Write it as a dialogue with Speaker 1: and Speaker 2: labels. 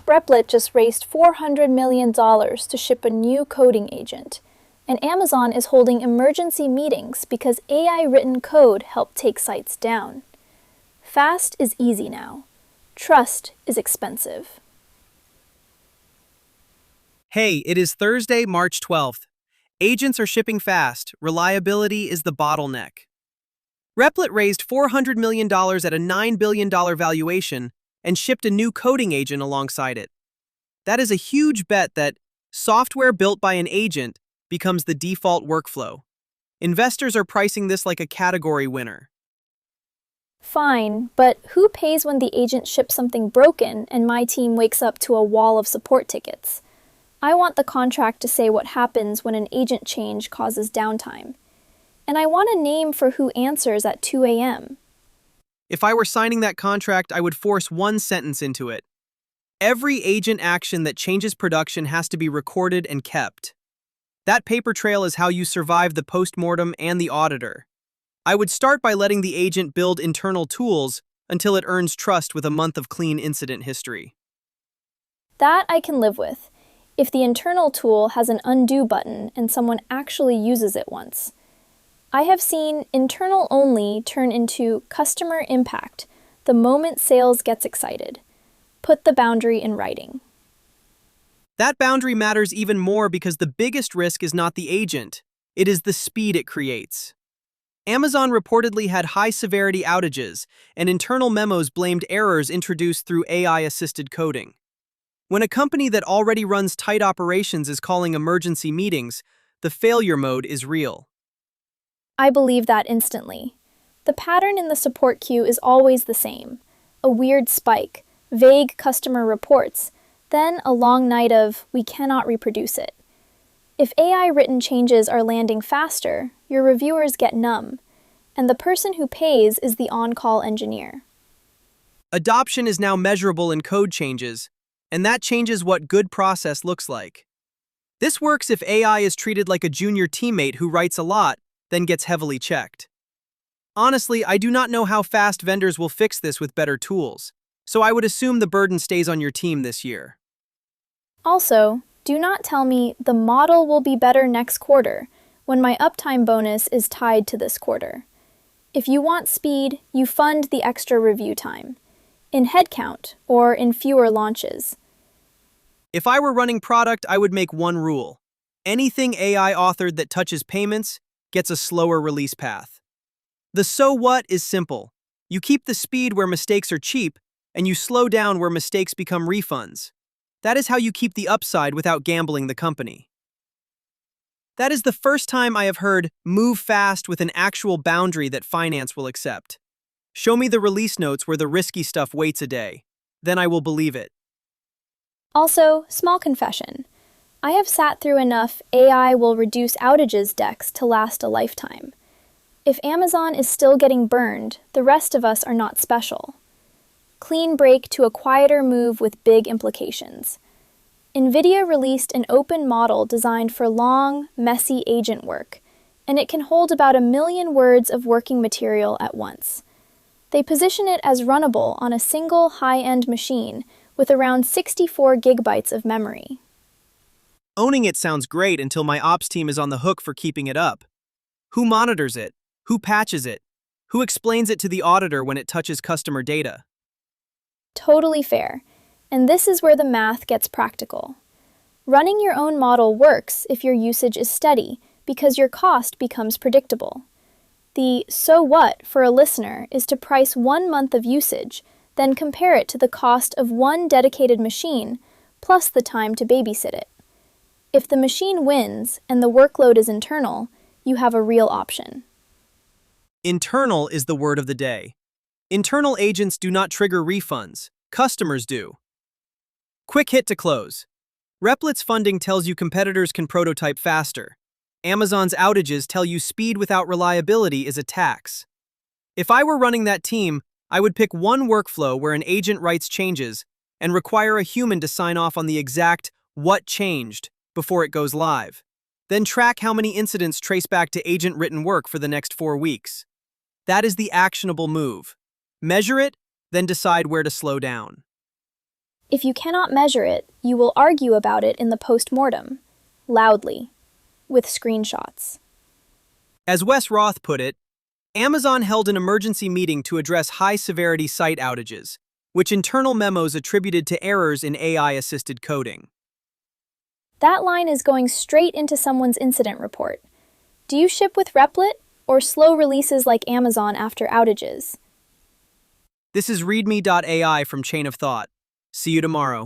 Speaker 1: Replit just raised $400 million to ship a new coding agent, and Amazon is holding emergency meetings because AI-written code helped take sites down. Fast is easy now. Trust is expensive.
Speaker 2: Hey, it is Thursday, March 12th. Agents are shipping fast. Reliability is the bottleneck. Replit raised $400 million at a $9 billion valuation and shipped a new coding agent alongside it. That is a huge bet that software built by an agent becomes the default workflow. Investors are pricing this like a category winner.
Speaker 1: Fine, but who pays when the agent ships something broken and my team wakes up to a wall of support tickets? I want the contract to say what happens when an agent change causes downtime. And I want a name for who answers at 2 a.m.
Speaker 2: If I were signing that contract, I would force one sentence into it. Every agent action that changes production has to be recorded and kept. That paper trail is how you survive the postmortem and the auditor. I would start by letting the agent build internal tools until it earns trust with a month of clean incident history.
Speaker 1: That I can live with, if the internal tool has an undo button and someone actually uses it once. I have seen internal only turn into customer impact the moment sales gets excited. Put the boundary in writing.
Speaker 2: That boundary matters even more because the biggest risk is not the agent, it is the speed it creates. Amazon reportedly had high-severity outages, and internal memos blamed errors introduced through AI-assisted coding. When a company that already runs tight operations is calling emergency meetings, the failure mode is real.
Speaker 1: I believe that instantly. The pattern in the support queue is always the same. A weird spike, vague customer reports, then a long night of, we cannot reproduce it. If AI-written changes are landing faster, your reviewers get numb, and the person who pays is the on-call engineer.
Speaker 2: Adoption is now measurable in code changes, and that changes what good process looks like. This works if AI is treated like a junior teammate who writes a lot, then gets heavily checked. Honestly, I do not know how fast vendors will fix this with better tools, so I would assume the burden stays on your team this year.
Speaker 1: Also, do not tell me the model will be better next quarter when my uptime bonus is tied to this quarter. If you want speed, you fund the extra review time, in headcount or in fewer launches.
Speaker 2: If I were running product, I would make one rule. Anything AI authored that touches payments gets a slower release path. The so what is simple. You keep the speed where mistakes are cheap, and you slow down where mistakes become refunds. That is how you keep the upside without gambling the company. That is the first time I have heard move fast with an actual boundary that finance will accept. Show me the release notes where the risky stuff waits a day. Then I will believe it.
Speaker 1: Also, small confession. I have sat through enough AI will reduce outages decks to last a lifetime. If Amazon is still getting burned, the rest of us are not special. Clean break to a quieter move with big implications. NVDA released an open model designed for long, messy agent work, and it can hold about 1 million words of working material at once. They position it as runnable on a single high-end machine with around 64 gigabytes of memory.
Speaker 2: Owning it sounds great until my ops team is on the hook for keeping it up. Who monitors it? Who patches it? Who explains it to the auditor when it touches customer data?
Speaker 1: Totally fair. And this is where the math gets practical. Running your own model works if your usage is steady because your cost becomes predictable. The so what for a listener is to price 1 month of usage, then compare it to the cost of one dedicated machine plus the time to babysit it. If the machine wins and the workload is internal, you have a real option.
Speaker 2: Internal is the word of the day. Internal agents do not trigger refunds. Customers do. Quick hit to close. Replit's funding tells you competitors can prototype faster. Amazon's outages tell you speed without reliability is a tax. If I were running that team, I would pick one workflow where an agent writes changes and require a human to sign off on the exact what changed before it goes live. Then track how many incidents trace back to agent-written work for the next 4 weeks. That is the actionable move. Measure it, then decide where to slow down.
Speaker 1: If you cannot measure it, you will argue about it in the post-mortem, loudly, with screenshots.
Speaker 2: As Wes Roth put it, Amazon held an emergency meeting to address high-severity site outages, which internal memos attributed to errors in AI-assisted coding.
Speaker 1: That line is going straight into someone's incident report. Do you ship with Replit or slow releases like Amazon after outages?
Speaker 2: This is readme.ai from Chain of Thought. See you tomorrow.